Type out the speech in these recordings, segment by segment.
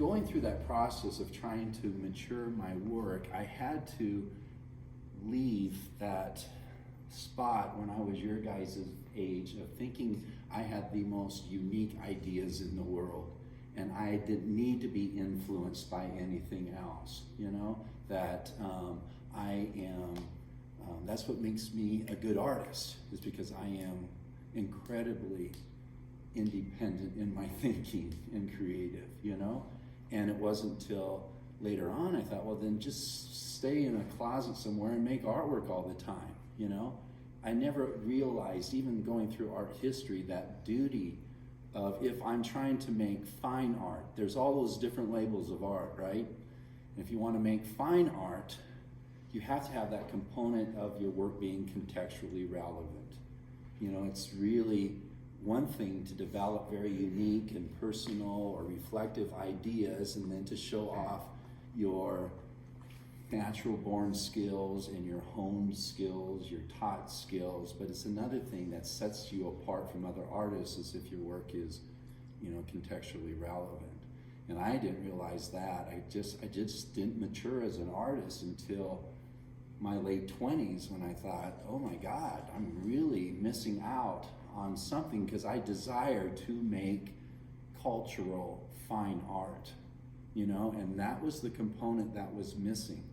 going through that process of trying to mature my work, I had to leave that spot when I was your guys' age of thinking I had the most unique ideas in the world, and I didn't need to be influenced by anything else, that I am, that's what makes me a good artist, is because I am incredibly independent in my thinking and creative, and it wasn't until later on I thought, well, then just stay in a closet somewhere and make artwork all the time, I never realized, even going through art history, that duty of, if I'm trying to make fine art, there's all those different labels of art, right? And if you want to make fine art, you have to have that component of your work being contextually relevant. It's really one thing to develop very unique and personal or reflective ideas, and then to show off your natural born skills and your honed skills, your taught skills, but it's another thing that sets you apart from other artists, is if your work is, contextually relevant. And I didn't realize that. I just didn't mature as an artist until my late 20s, when I thought, oh my God, I'm really missing out on something, because I desire to make cultural fine art, and that was the component that was missing.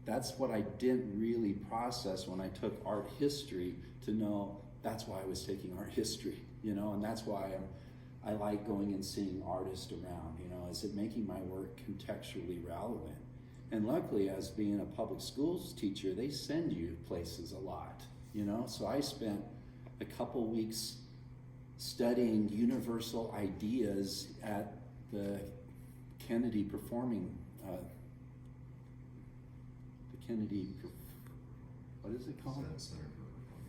That's what I didn't really process when I took art history, to know that's why I was taking art history, and that's why I like going and seeing artists around, is it making my work contextually relevant? And luckily, as being a public schools teacher, they send you places a lot, so I spent a couple weeks studying universal ideas at the Kennedy what is it called?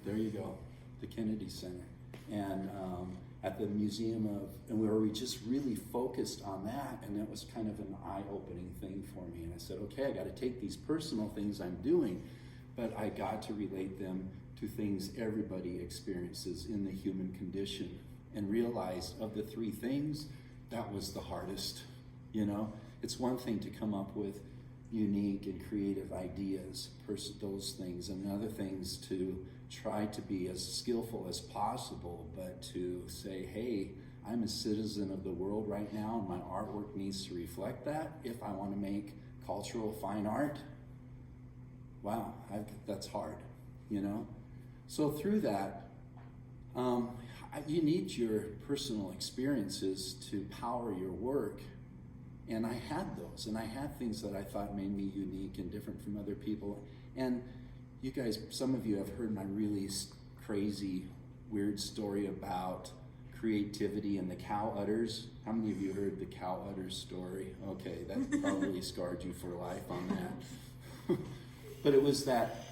There you go, the Kennedy Center. And at the Museum and we just really focused on that, and that was kind of an eye-opening thing for me. And I said, okay, I got to take these personal things I'm doing, but I got to relate them to things everybody experiences in the human condition, and realized, of the three things, that was the hardest. It's one thing to come up with unique and creative ideas, those things, and other things to try to be as skillful as possible, but to say, hey, I'm a citizen of the world right now, and my artwork needs to reflect that if I want to make cultural fine art. Wow, that's hard, So through that, you need your personal experiences to power your work. And I had those, and I had things that I thought made me unique and different from other people. And you guys, some of you have heard my really crazy, weird story about creativity and the cow udders. How many of you heard the cow udders story? Okay, that probably scarred you for life on that. But it was that,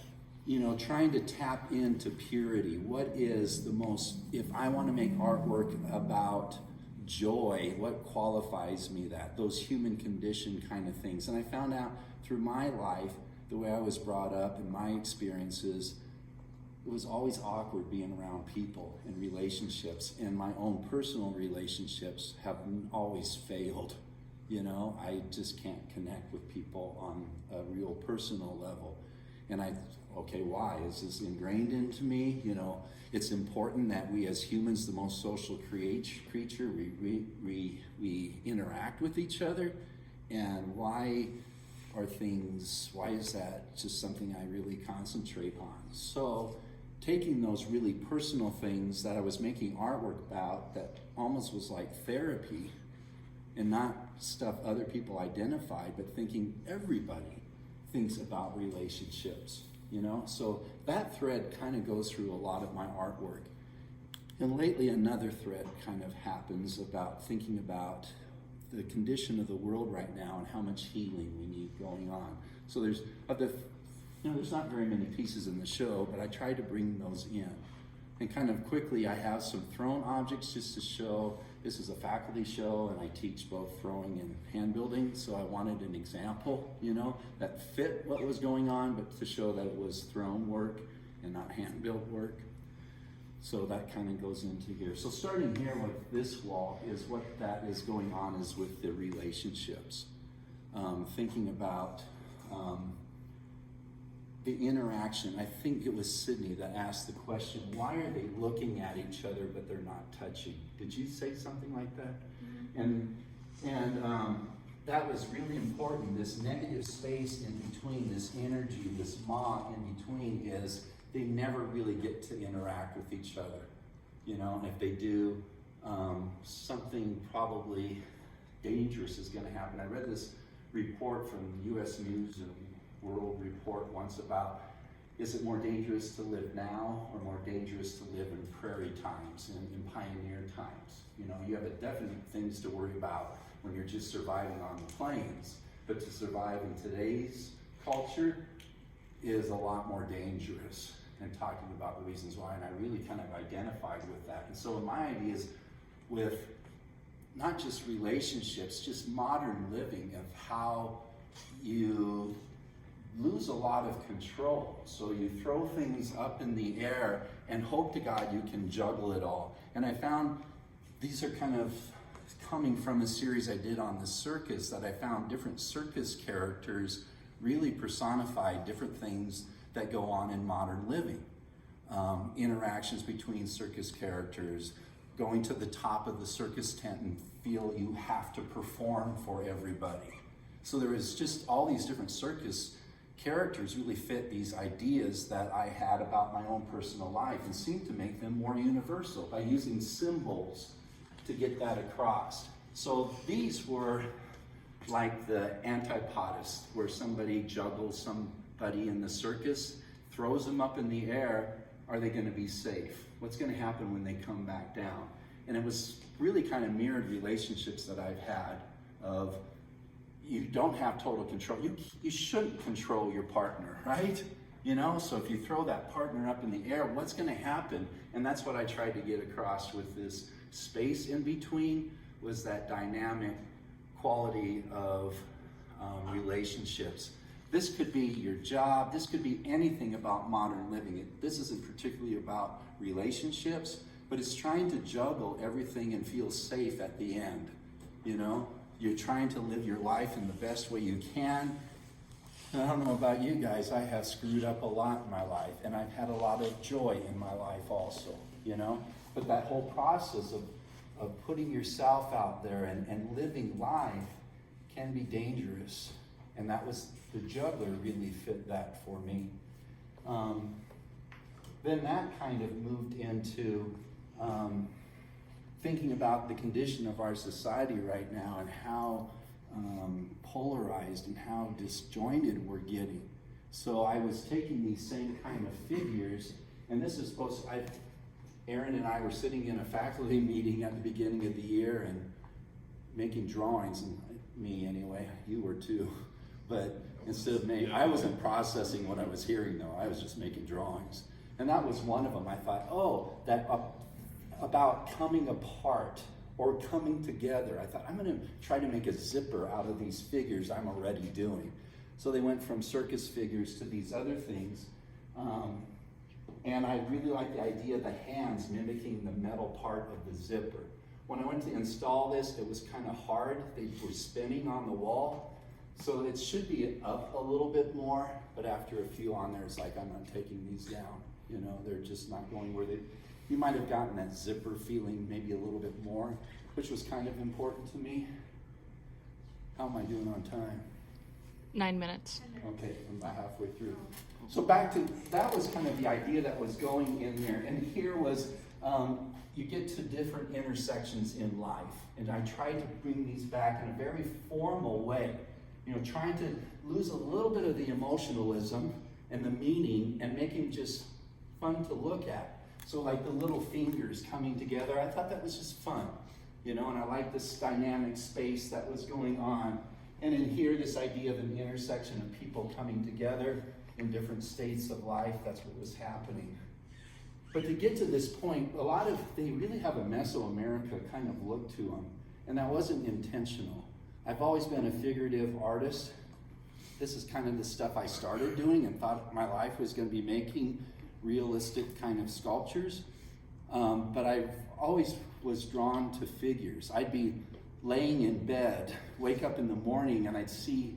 trying to tap into purity. What is the most, if I want to make artwork about joy, what qualifies me that? Those human condition kind of things. And I found out through my life, the way I was brought up and my experiences, it was always awkward being around people and relationships, and my own personal relationships have always failed. I just can't connect with people on a real personal level. And okay, why? Is this ingrained into me? It's important that we as humans, the most social creature, we interact with each other. And why is that just something I really concentrate on? So taking those really personal things that I was making artwork about, that almost was like therapy, and not stuff other people identified, but thinking everybody thinks about relationships, So that thread kind of goes through a lot of my artwork. And lately another thread kind of happens about thinking about the condition of the world right now and how much healing we need going on. So there's not very many pieces in the show, but I try to bring those in. And kind of quickly, I have some thrown objects just to show this is a faculty show, and I teach both throwing and hand building, so I wanted an example, that fit what was going on, but to show that it was thrown work and not hand built work. So that kind of goes into here. So starting here with this wall is what that is going on is with the relationships. Thinking about the interaction. I think it was Sydney that asked the question, why are they looking at each other but they're not touching? Did you say something like that? Mm-hmm. And that was really important. This negative space in between, this energy, this ma in between is they never really get to interact with each other. You know, and if they do, something probably dangerous is going to happen. I read this report from U.S. News and World Report once about, is it more dangerous to live now or more dangerous to live in prairie times and in pioneer times? You know, you have a definite things to worry about when you're just surviving on the plains, but to survive in today's culture is a lot more dangerous, and talking about the reasons why, and I really kind of identified with that. And so my ideas with not just relationships, just modern living of how you lose a lot of control. So you throw things up in the air and hope to God you can juggle it all. And I found these are kind of coming from a series I did on the circus, that I found different circus characters really personify different things that go on in modern living. Interactions between circus characters, going to the top of the circus tent and feel you have to perform for everybody. So there is just all these different circus characters really fit these ideas that I had about my own personal life and seemed to make them more universal by using symbols to get that across. So these were like the antipodist, where somebody juggles somebody in the circus, throws them up in the air. Are they going to be safe? What's going to happen when they come back down? And it was really kind of mirrored relationships that I've had of, you don't have total control. You shouldn't control your partner, right? You know, so if you throw that partner up in the air, what's going to happen? And that's what I tried to get across with this space in between, was that dynamic quality of relationships. This could be your job. This could be anything about modern living. This isn't particularly about relationships, but it's trying to juggle everything and feel safe at the end. You know, you're trying to live your life in the best way you can. And I don't know about you guys, I have screwed up a lot in my life, and I've had a lot of joy in my life also, you know? But that whole process of putting yourself out there and living life can be dangerous. And that was, the juggler really fit that for me. Then that kind of moved into thinking about the condition of our society right now and how polarized and how disjointed we're getting. So I was taking these same kind of figures, and this is supposed to, Aaron and I were sitting in a faculty meeting at the beginning of the year and making drawings, and me anyway, you were too, but instead of me, I wasn't processing what I was hearing though, I was just making drawings. And that was one of them. I thought, oh, that about coming apart or coming together. I thought, I'm going to try to make a zipper out of these figures I'm already doing. So they went from circus figures to these other things. And I really like the idea of the hands mimicking the metal part of the zipper. When I went to install this, it was kind of hard. They were spinning on the wall. So it should be up a little bit more, but after a few on there, it's like, I'm not taking these down. You know, they're just not going where they, you might have gotten that zipper feeling maybe a little bit more, which was kind of important to me. How am I doing on time? 9 minutes. Okay, I'm about halfway through. So back to, that was kind of the idea that was going in there. And here was, you get to different intersections in life. And I tried to bring these back in a very formal way. You know, trying to lose a little bit of the emotionalism and the meaning and make him just fun to look at. So like the little fingers coming together, I thought that was just fun. You know, and I like this dynamic space that was going on. And in here, this idea of an intersection of people coming together in different states of life, that's what was happening. But to get to this point, they really have a Mesoamerica kind of look to them. And that wasn't intentional. I've always been a figurative artist. This is kind of the stuff I started doing and thought my life was going to be making realistic kind of sculptures. But I always was drawn to figures. I'd be laying in bed, wake up in the morning, and I'd see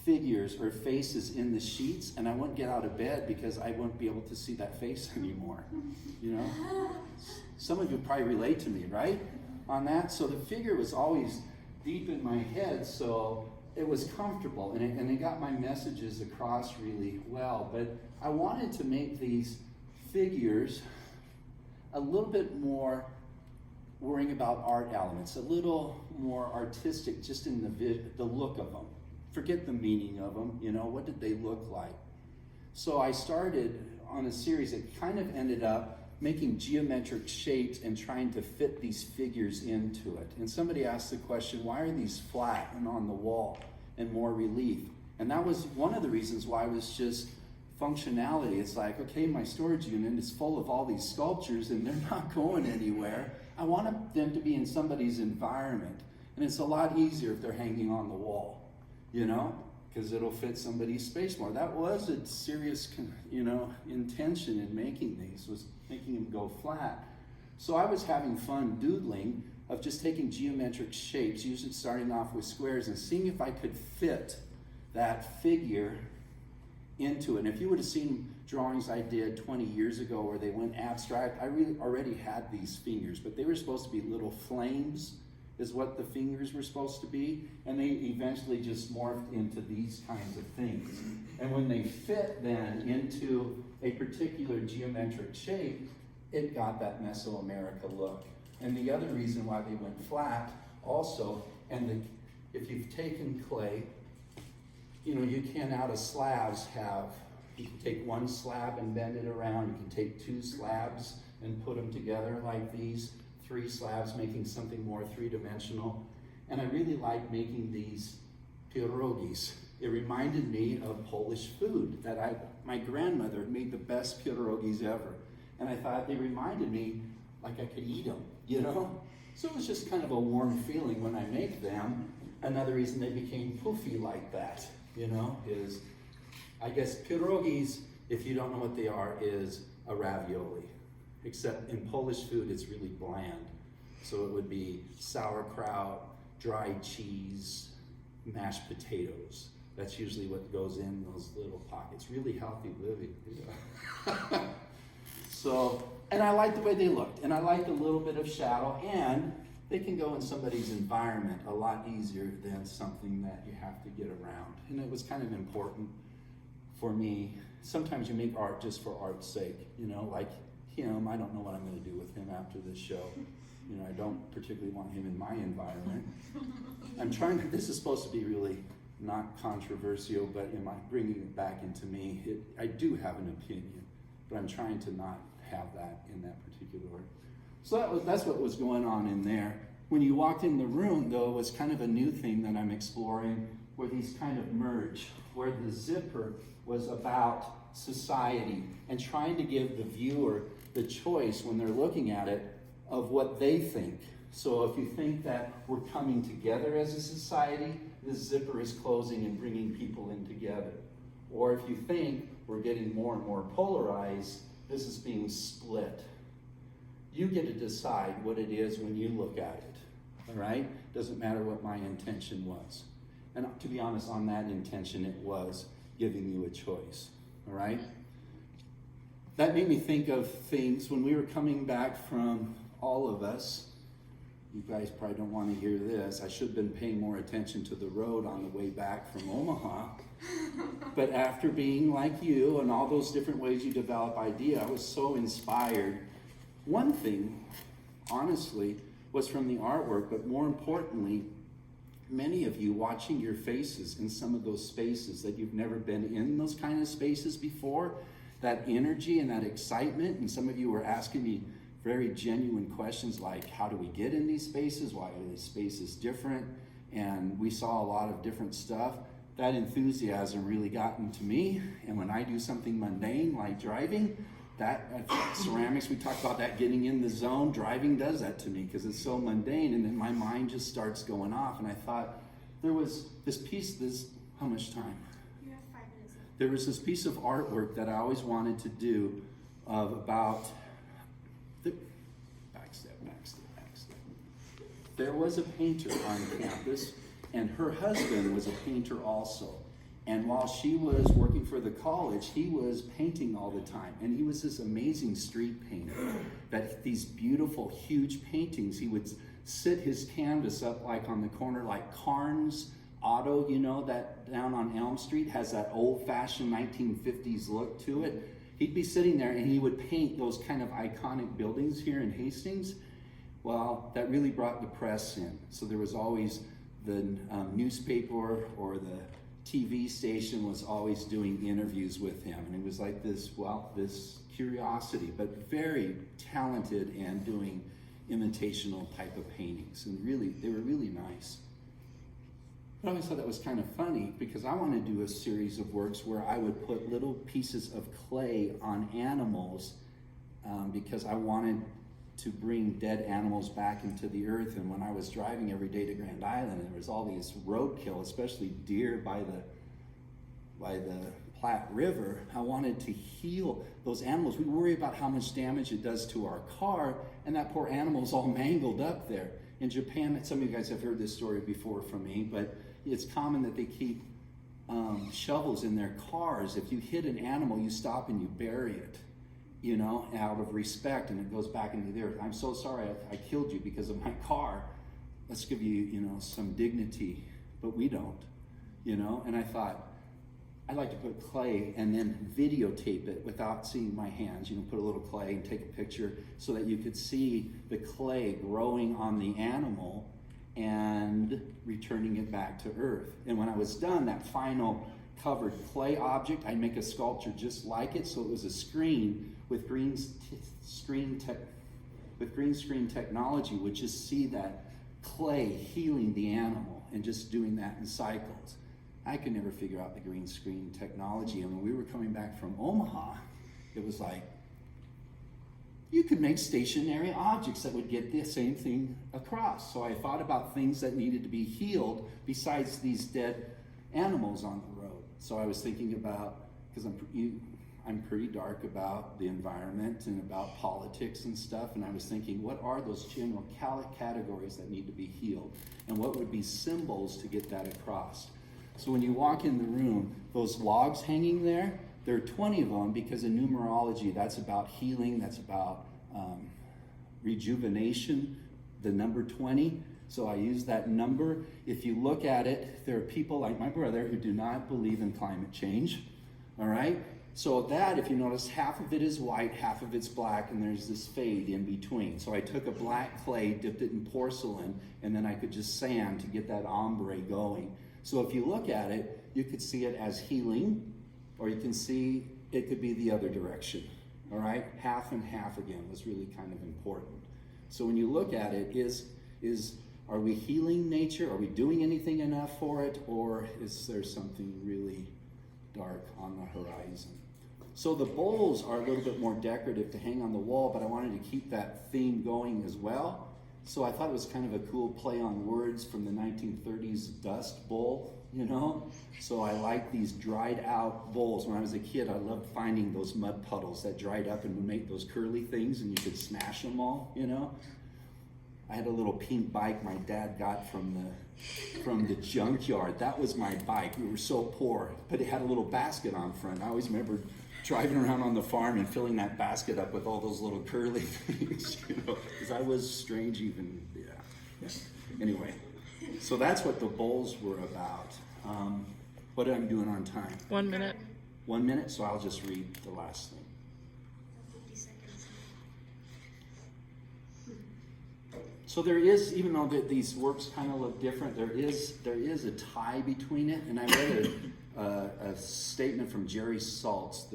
figures or faces in the sheets, and I wouldn't get out of bed because I wouldn't be able to see that face anymore. You know? Some of you probably relate to me, right? On that. So the figure was always deep in my head, so it was comfortable, and it got my messages across really well. But I wanted to make these figures a little bit more worrying about art elements, a little more artistic just in the look of them. Forget the meaning of them, you know, what did they look like? So I started on a series that kind of ended up making geometric shapes and trying to fit these figures into it. And somebody asked the question, why are these flat and on the wall and more relief? And that was one of the reasons why it was just functionality. It's like, okay, my storage unit is full of all these sculptures and they're not going anywhere. I want them to be in somebody's environment. And it's a lot easier if they're hanging on the wall, you know, because it'll fit somebody's space more. That was a serious, you know, intention in making these, was making them go flat. So I was having fun doodling of just taking geometric shapes, usually starting off with squares, and seeing if I could fit that figure into it. And if you would have seen drawings I did 20 years ago where they went abstract, I really already had these fingers, but they were supposed to be little flames is what the fingers were supposed to be, and they eventually just morphed into these kinds of things. And when they fit then into a particular geometric shape, it got that Mesoamerica look. And the other reason why they went flat also, if you've taken clay, you know, you can out of slabs you can take one slab and bend it around, you can take two slabs and put them together like these, 3 slabs making something more three-dimensional. And I really like making these pierogis. It reminded me of Polish food my grandmother made the best pierogis ever. And I thought they reminded me like I could eat them, you know? So it was just kind of a warm feeling when I make them. Another reason they became poofy like that, you know, is I guess pierogis, if you don't know what they are, is a ravioli. Except in Polish food, it's really bland. So it would be sauerkraut, dried cheese, mashed potatoes. That's usually what goes in those little pockets. Really healthy living. Yeah. So, and I like the way they looked. And I liked a little bit of shadow. And they can go in somebody's environment a lot easier than something that you have to get around. And it was kind of important for me. Sometimes you make art just for art's sake, you know, like him. I don't know what I'm going to do with him after this show. You know, I don't particularly want him in my environment. This is supposed to be really not controversial, but bringing it back into me, I do have an opinion, but I'm trying to not have that in that particular. So that's what was going on in there. When you walked in the room, though, it was kind of a new thing that I'm exploring, where these kind of merge, where the zipper was about society and trying to give the viewer the choice when they're looking at it of what they think. So if you think that we're coming together as a society, this zipper is closing and bringing people in together. Or if you think we're getting more and more polarized, this is being split. You get to decide what it is when you look at it, all right? Doesn't matter what my intention was. And to be honest, on that intention, it was giving you a choice, all right? That made me think of things when we were coming back from all of us. You guys probably don't want to hear this. I should have been paying more attention to the road on the way back from Omaha. But after being like you and all those different ways you develop idea, I was so inspired. One thing, honestly, was from the artwork, but more importantly, many of you watching your faces in some of those spaces that you've never been in those kind of spaces before, that energy and that excitement, and some of you were asking me very genuine questions like, how do we get in these spaces? Why are these spaces different? And we saw a lot of different stuff. That enthusiasm really got into me. And when I do something mundane like driving, ceramics, we talked about that getting in the zone. Driving does that to me because it's so mundane, and then my mind just starts going off. And I thought there was this piece, how much time? You have 5 minutes left. There was this piece of artwork that I always wanted to do there was a painter on campus, and her husband was a painter also. And while she was working for the college, he was painting all the time. And he was this amazing street painter, that these beautiful, huge paintings, he would sit his canvas up like on the corner, like Carnes Auto, you know, that down on Elm Street has that old-fashioned 1950s look to it. He'd be sitting there and he would paint those kind of iconic buildings here in Hastings. Well, that really brought the press in. So there was always the newspaper or the TV station was always doing interviews with him. And it was like this curiosity, but very talented and doing imitational type of paintings. And really, they were really nice. But I always thought that was kind of funny because I want to do a series of works where I would put little pieces of clay on animals because I wanted to bring dead animals back into the earth. And when I was driving every day to Grand Island, there was all these roadkill, especially deer by the Platte River. I wanted to heal those animals. We worry about how much damage it does to our car, and that poor animal's all mangled up there. In Japan, some of you guys have heard this story before from me, but it's common that they keep shovels in their cars. If you hit an animal, you stop and you bury it, you know, out of respect, and it goes back into the earth. I'm so sorry I killed you because of my car. Let's give you, you know, some dignity. But we don't, you know. And I thought, I'd like to put clay and then videotape it without seeing my hands. You know, put a little clay and take a picture so that you could see the clay growing on the animal and returning it back to earth. And when I was done, that final covered clay object, I'd make a sculpture just like it. So it was a screen with green screen technology would just see that clay healing the animal and just doing that in cycles. I could never figure out the green screen technology. And when we were coming back from Omaha, it was like, you could make stationary objects that would get the same thing across. So I thought about things that needed to be healed besides these dead animals on the road. So I was thinking about, because I'm pretty dark about the environment and about politics and stuff, and I was thinking, what are those general categories that need to be healed? And what would be symbols to get that across? So when you walk in the room, those logs hanging there, there are 20 of them because in numerology, that's about healing, that's about rejuvenation, the number 20. So I use that number. If you look at it, there are people like my brother who do not believe in climate change, all right? So that, if you notice, half of it is white, half of it's black, and there's this fade in between. So I took a black clay, dipped it in porcelain, and then I could just sand to get that ombre going. So if you look at it, you could see it as healing, or you can see it could be the other direction, all right? Half and half again was really kind of important. So when you look at it, are we healing nature? Are we doing anything enough for it? Or is there something really dark on the horizon? So the bowls are a little bit more decorative to hang on the wall, but I wanted to keep that theme going as well. So I thought it was kind of a cool play on words from the 1930s dust bowl, you know? So I like these dried out bowls. When I was a kid, I loved finding those mud puddles that dried up and would make those curly things and you could smash them all, you know? I had a little pink bike my dad got from the junkyard. That was my bike. We were so poor, but it had a little basket on front. I always remember driving around on the farm and filling that basket up with all those little curly things, you know, because I was strange even, yeah. Anyway, so that's what the bowls were about. What am I doing on time? 1 minute. 1 minute, so I'll just read the last thing. So there is, even though these works kind of look different, there is a tie between it. And I read a statement from Jerry Saltz,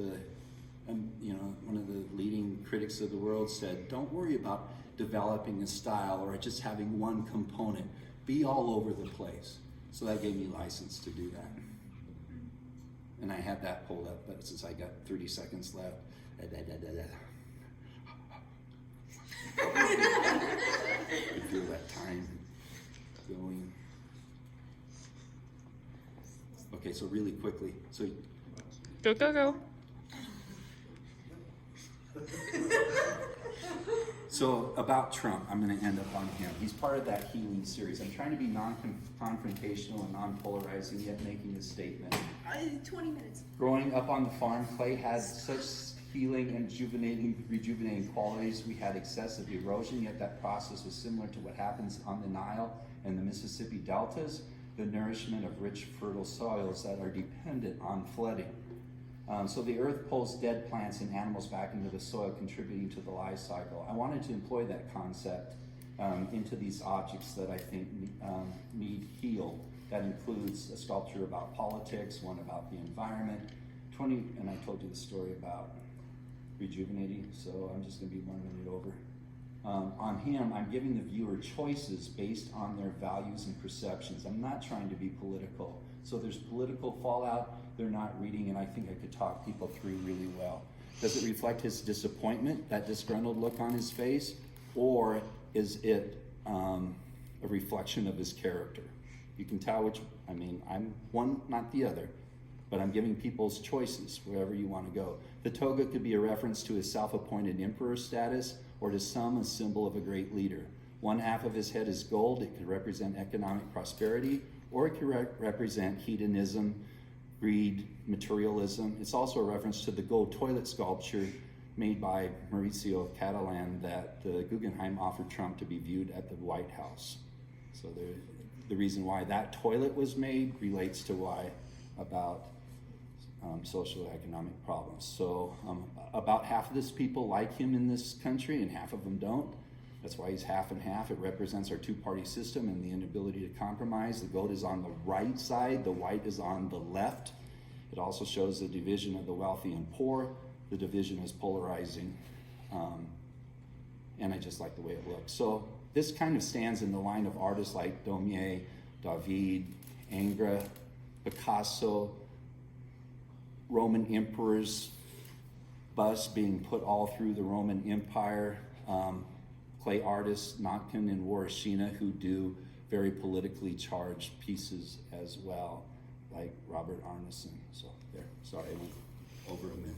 one of the leading critics of the world, said, "Don't worry about developing a style or just having one component. Be all over the place." So that gave me license to do that. And I had that pulled up, but since I got 30 seconds left, I feel that time going. Okay, so really quickly. So Go. So about Trump, I'm going to end up on him. He's part of that healing series. I'm trying to be non-confrontational and non-polarizing, yet making a statement. 20 minutes. Growing up on the farm, clay had such healing and rejuvenating qualities. We had excessive erosion, yet that process was similar to what happens on the Nile and the Mississippi deltas, the nourishment of rich, fertile soils that are dependent on flooding. So the earth pulls dead plants and animals back into the soil, contributing to the life cycle. I wanted to employ that concept into these objects that I think need healed. That includes a sculpture about politics, one about the environment, and I told you the story about rejuvenating, so I'm just going to be 1 minute over. On him, I'm giving the viewer choices based on their values and perceptions. I'm not trying to be political. So there's political fallout, they're not reading, and I think I could talk people through really well. Does it reflect his disappointment, that disgruntled look on his face, or is it a reflection of his character? You can tell I'm one, not the other, but I'm giving people's choices wherever you want to go. The toga could be a reference to his self-appointed emperor status, or to some a symbol of a great leader. One half of his head is gold. It could represent economic prosperity, or it could represent hedonism, greed, materialism. It's also a reference to the gold toilet sculpture made by Mauricio of Catalan that the Guggenheim offered Trump to be viewed at the White House. So the reason why that toilet was made relates to why about social economic problems. So about half of this people like him in this country and half of them don't. That's why he's half and half. It represents our two-party system and the inability to compromise. The gold is on the right side, the white is on the left. It also shows the division of the wealthy and poor. The division is polarizing, and I just like the way it looks. So this kind of stands in the line of artists like Daumier, David, Ingres, Picasso, Roman emperors, busts being put all through the Roman Empire, clay artists, Notkin and Warashina, who do very politically charged pieces as well, like Robert Arneson. So there, sorry, I went over a minute.